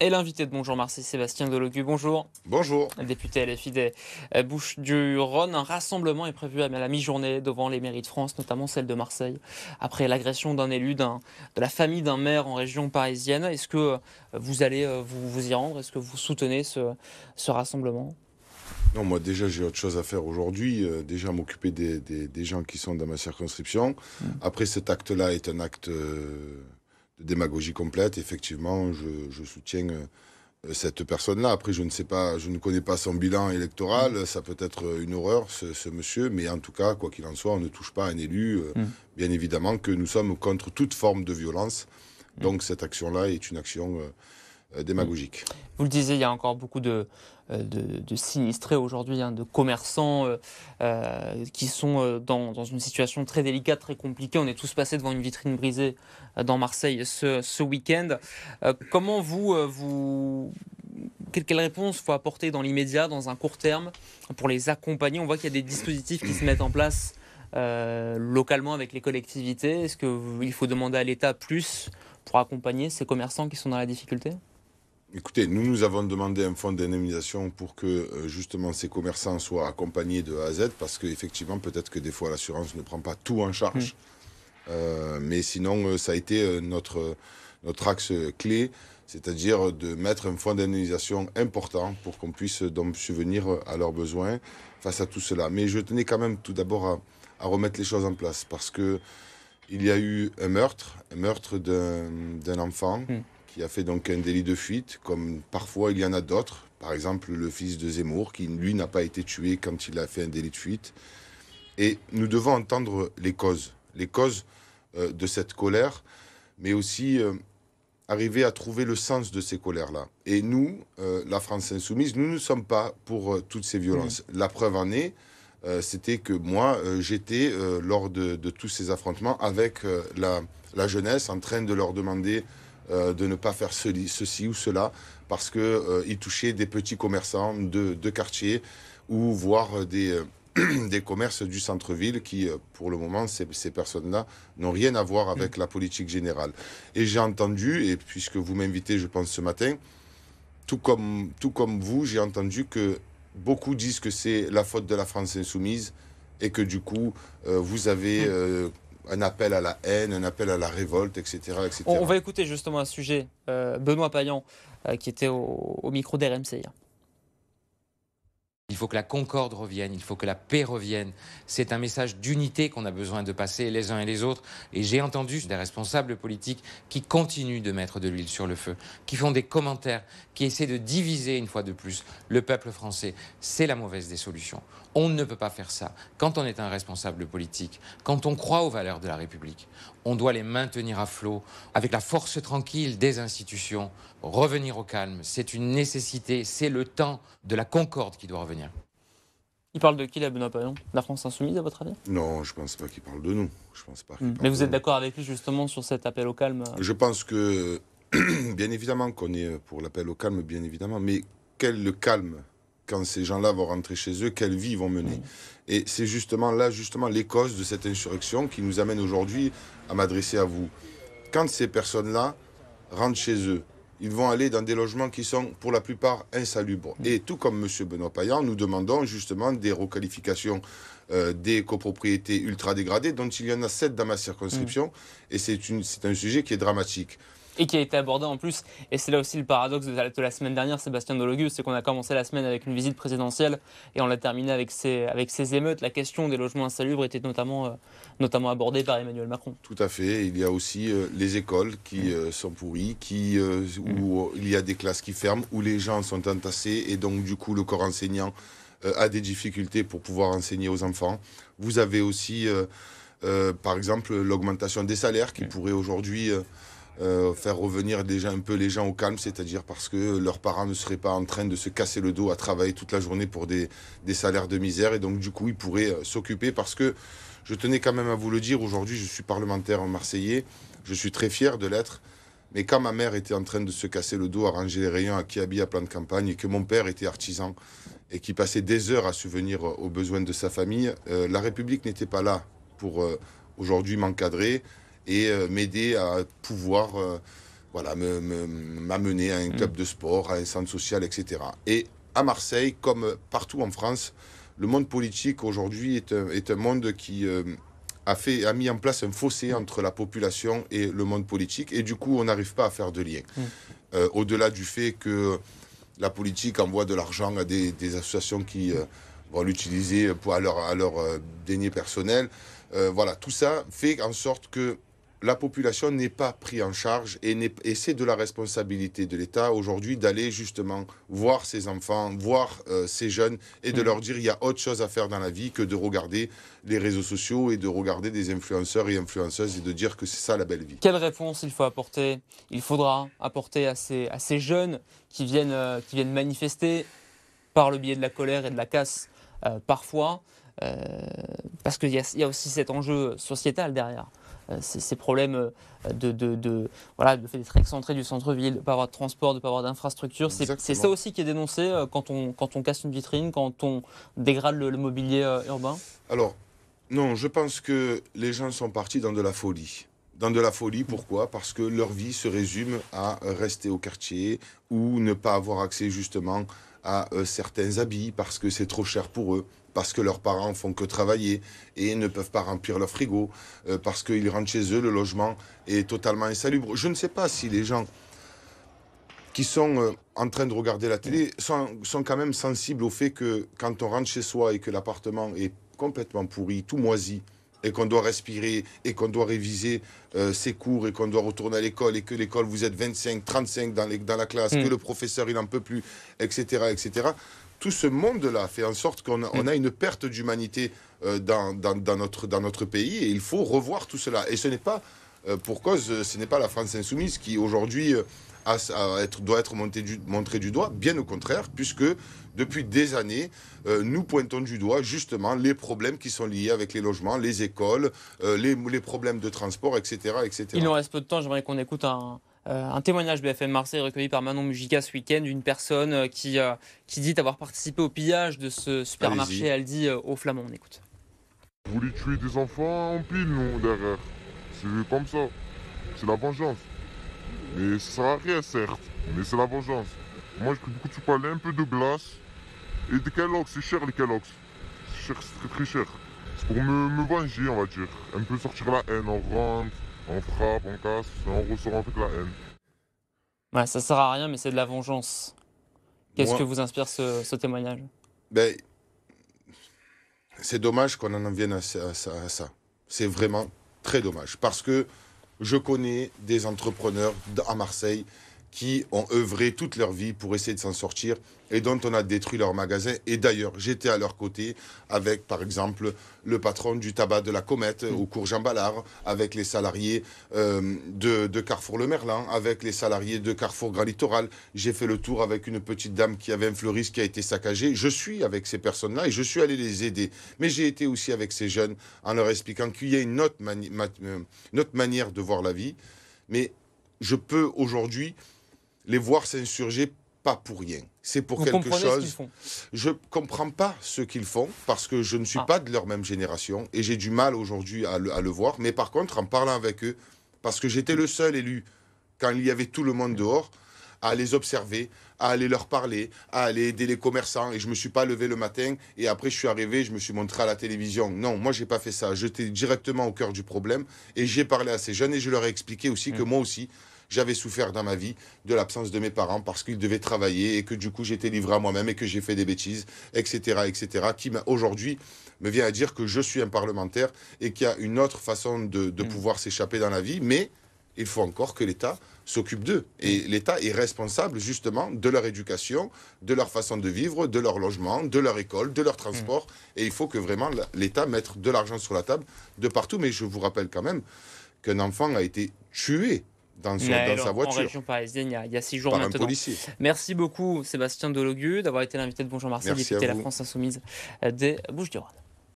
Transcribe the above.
Et l'invité de Bonjour Marseille, Sébastien Delogu, bonjour. Bonjour. Député LFI des Bouches-du-Rhône, un rassemblement est prévu à la mi-journée devant les mairies de France, notamment celle de Marseille, après l'agression d'un élu de la famille d'un maire en région parisienne. Est-ce que vous allez vous y rendre? Est-ce que vous soutenez ce rassemblement? Non, moi déjà j'ai autre chose à faire aujourd'hui, déjà m'occuper des gens qui sont dans ma circonscription. Après cet acte-là est un acte de démagogie complète, effectivement, je soutiens cette personne-là. Après je ne sais pas, je ne connais pas son bilan électoral, ça peut être une horreur ce monsieur, mais en tout cas, quoi qu'il en soit, on ne touche pas un élu. Bien évidemment que nous sommes contre toute forme de violence, donc cette action-là est une action démagogique. Vous le disiez, il y a encore beaucoup de sinistrés aujourd'hui, de commerçants qui sont dans une situation très délicate, très compliquée. On est tous passés devant une vitrine brisée dans Marseille ce week-end. Comment quelle réponse faut apporter dans l'immédiat, dans un court terme, pour les accompagner? On voit qu'il y a des dispositifs qui se mettent en place localement avec les collectivités. Est-ce qu'il faut demander à l'État plus pour accompagner ces commerçants qui sont dans la difficulté? Écoutez, nous avons demandé un fonds d'indemnisation pour que justement ces commerçants soient accompagnés de A à Z, parce qu'effectivement, peut-être que des fois l'assurance ne prend pas tout en charge. Mais sinon, ça a été notre axe clé, c'est-à-dire de mettre un fonds d'indemnisation important pour qu'on puisse donc subvenir à leurs besoins face à tout cela. Mais je tenais quand même tout d'abord à remettre les choses en place, parce que il y a eu un meurtre d'un enfant qui a fait donc un délit de fuite, comme parfois il y en a d'autres. Par exemple, le fils de Zemmour, qui lui n'a pas été tué quand il a fait un délit de fuite. Et nous devons entendre les causes de cette colère, mais aussi arriver à trouver le sens de ces colères-là. Et nous, la France insoumise, nous ne sommes pas pour toutes ces violences. La preuve en est, c'était que moi, j'étais lors de tous ces affrontements avec la jeunesse, en train de leur demander de ne pas faire ceci ou cela, parce qu'ils touchaient des petits commerçants de quartier, ou voire des commerces du centre-ville qui, pour le moment, ces personnes-là n'ont rien à voir avec la politique générale. Et j'ai entendu, et puisque vous m'invitez, je pense, ce matin, tout comme vous, j'ai entendu que beaucoup disent que c'est la faute de la France insoumise, et que du coup, vous avez un appel à la haine, un appel à la révolte, etc. etc. On va écouter justement à ce sujet Benoît Payan qui était au micro d'RMC hier. Il faut que la concorde revienne, il faut que la paix revienne. C'est un message d'unité qu'on a besoin de passer les uns et les autres. Et j'ai entendu des responsables politiques qui continuent de mettre de l'huile sur le feu, qui font des commentaires, qui essaient de diviser une fois de plus le peuple français. C'est la mauvaise des solutions. On ne peut pas faire ça. Quand on est un responsable politique, quand on croit aux valeurs de la République, on doit les maintenir à flot avec la force tranquille des institutions. Revenir au calme, c'est une nécessité, c'est le temps de la concorde qui doit revenir. Il parle de qui là, Benoît Payan? La France insoumise, à votre avis? Non, je ne pense pas qu'il parle de nous. Je pense pas qu'il parle Mais vous de êtes nous. d'accord avec lui justement sur cet appel au calme? Je pense que, bien évidemment, qu'on est pour l'appel au calme, bien évidemment, mais quel le calme quand ces gens-là vont rentrer chez eux, quelle vie ils vont mener. Et c'est justement là, justement, les causes de cette insurrection qui nous amène aujourd'hui à m'adresser à vous. Quand ces personnes-là rentrent chez eux, ils vont aller dans des logements qui sont pour la plupart insalubres. Et tout comme M. Benoît Payan, nous demandons justement des requalifications des copropriétés ultra dégradées, dont il y en a 7 dans ma circonscription. Et c'est un sujet qui est dramatique. Et qui a été abordé en plus, et c'est là aussi le paradoxe de la semaine dernière, Sébastien Delogu, c'est qu'on a commencé la semaine avec une visite présidentielle et on l'a terminé avec ces émeutes. La question des logements insalubres était notamment abordée par Emmanuel Macron. Tout à fait. Il y a aussi les écoles qui sont pourries, où il y a des classes qui ferment, où les gens sont entassés et donc du coup le corps enseignant a des difficultés pour pouvoir enseigner aux enfants. Vous avez aussi, par exemple, l'augmentation des salaires qui pourrait aujourd'hui faire revenir déjà un peu les gens au calme, c'est-à-dire parce que leurs parents ne seraient pas en train de se casser le dos à travailler toute la journée pour des salaires de misère, et donc du coup ils pourraient s'occuper, parce que je tenais quand même à vous le dire, aujourd'hui je suis parlementaire marseillais, je suis très fier de l'être, mais quand ma mère était en train de se casser le dos à ranger les rayons à Kiabi à plan de campagne, et que mon père était artisan et qui passait des heures à subvenir aux besoins de sa famille, la République n'était pas là pour aujourd'hui m'encadrer et m'aider à pouvoir voilà, m'amener à un club de sport, à un centre social, etc. Et à Marseille, comme partout en France, le monde politique aujourd'hui est un monde qui a mis en place un fossé entre la population et le monde politique. Et du coup, on n'arrive pas à faire de lien. Au-delà du fait que la politique envoie de l'argent à des associations qui vont l'utiliser à leur deniers personnels. Voilà, tout ça fait en sorte que la population n'est pas prise en charge et c'est de la responsabilité de l'État aujourd'hui d'aller justement voir ces enfants, voir ces jeunes et de leur dire il y a autre chose à faire dans la vie que de regarder les réseaux sociaux et de regarder des influenceurs et influenceuses et de dire que c'est ça la belle vie. Quelle réponse il faudra apporter à ces jeunes qui viennent manifester par le biais de la colère et de la casse parfois, parce qu'il y a aussi cet enjeu sociétal derrière. Ces problèmes voilà, le fait d'être excentré du centre-ville, de ne pas avoir de transport, de ne pas avoir d'infrastructure. C'est ça aussi qui est dénoncé quand on casse une vitrine, quand on dégrade le mobilier urbain. Alors, non, je pense que les gens sont partis dans de la folie. Dans de la folie, pourquoi? Parce que leur vie se résume à rester au quartier ou ne pas avoir accès justement à certains habits parce que c'est trop cher pour eux, parce que leurs parents font que travailler et ne peuvent pas remplir leur frigo, parce qu'ils rentrent chez eux, le logement est totalement insalubre. Je ne sais pas si les gens qui sont en train de regarder la télé sont quand même sensibles au fait que quand on rentre chez soi et que l'appartement est complètement pourri, tout moisi, et qu'on doit respirer, et qu'on doit réviser ses cours, et qu'on doit retourner à l'école, et que l'école, vous êtes 25, 35 dans la classe, que le professeur, il n'en peut plus, etc., etc. Tout ce monde-là fait en sorte qu'on a une perte d'humanité dans notre pays, et il faut revoir tout cela. Et ce n'est pas pour cause, ce n'est pas la France insoumise qui, aujourd'hui, doit être montrée du doigt, bien au contraire, puisque depuis des années, nous pointons du doigt justement les problèmes qui sont liés avec les logements, les écoles, les problèmes de transport, etc., etc. Il nous reste peu de temps, j'aimerais qu'on écoute un témoignage BFM Marseille recueilli par Manon Mujica ce week-end d'une personne qui dit avoir participé au pillage de ce supermarché Aldi au Flamand. On écoute. Vous voulez tuer des enfants en pile, nous, derrière. C'est comme ça. C'est la vengeance. Mais ça sert à rien, certes. Mais c'est la vengeance. Moi, j'ai pris beaucoup de soupe à lait, un peu de glace. Et des Kellogg's, c'est cher les Kellogg's. C'est cher, c'est très très cher. C'est pour me venger, on va dire. Un peu sortir la haine. On rentre, on frappe, on casse, et on ressort avec la haine. Ouais, ça sert à rien, mais c'est de la vengeance. Qu'est-ce que vous inspire ce témoignage? Ben, c'est dommage qu'on en vienne à ça. C'est vraiment très dommage. Parce que je connais des entrepreneurs à Marseille qui ont œuvré toute leur vie pour essayer de s'en sortir et dont on a détruit leur magasin. Et d'ailleurs, j'étais à leur côté avec, par exemple, le patron du tabac de la Comète au cours Jean Ballard, avec les salariés de Carrefour Le Merlin, avec les salariés de Carrefour Grand Littoral. J'ai fait le tour avec une petite dame qui avait un fleuriste qui a été saccagé. Je suis avec ces personnes-là et je suis allé les aider. Mais j'ai été aussi avec ces jeunes en leur expliquant qu'il y a une autre manière de voir la vie. Mais je peux aujourd'hui les voir s'insurger pas pour rien. C'est pour quelque chose. Ce qu'ils font. Je comprends pas ce qu'ils font parce que je ne suis pas de leur même génération et j'ai du mal aujourd'hui à le voir. Mais par contre, en parlant avec eux, parce que j'étais le seul élu quand il y avait tout le monde dehors, à les observer, à aller leur parler, à aller aider les commerçants. Et je me suis pas levé le matin et après je suis arrivé, je me suis montré à la télévision. Non, moi j'ai pas fait ça. J'étais directement au cœur du problème et j'ai parlé à ces jeunes et je leur ai expliqué aussi que moi aussi, j'avais souffert dans ma vie de l'absence de mes parents parce qu'ils devaient travailler et que du coup j'étais livré à moi-même et que j'ai fait des bêtises, etc., etc., qui aujourd'hui me vient à dire que je suis un parlementaire et qu'il y a une autre façon de pouvoir s'échapper dans la vie, mais il faut encore que l'État s'occupe d'eux. Et l'État est responsable justement de leur éducation, de leur façon de vivre, de leur logement, de leur école, de leur transport. Et il faut que vraiment l'État mette de l'argent sur la table de partout. Mais je vous rappelle quand même qu'un enfant a été tué dans sa voiture. En région parisienne, il y a 6 jours par maintenant. Un policier. Merci beaucoup Sébastien Delogu d'avoir été l'invité de Bonjour Marseille, député de la France Insoumise des Bouches-du-Rhône.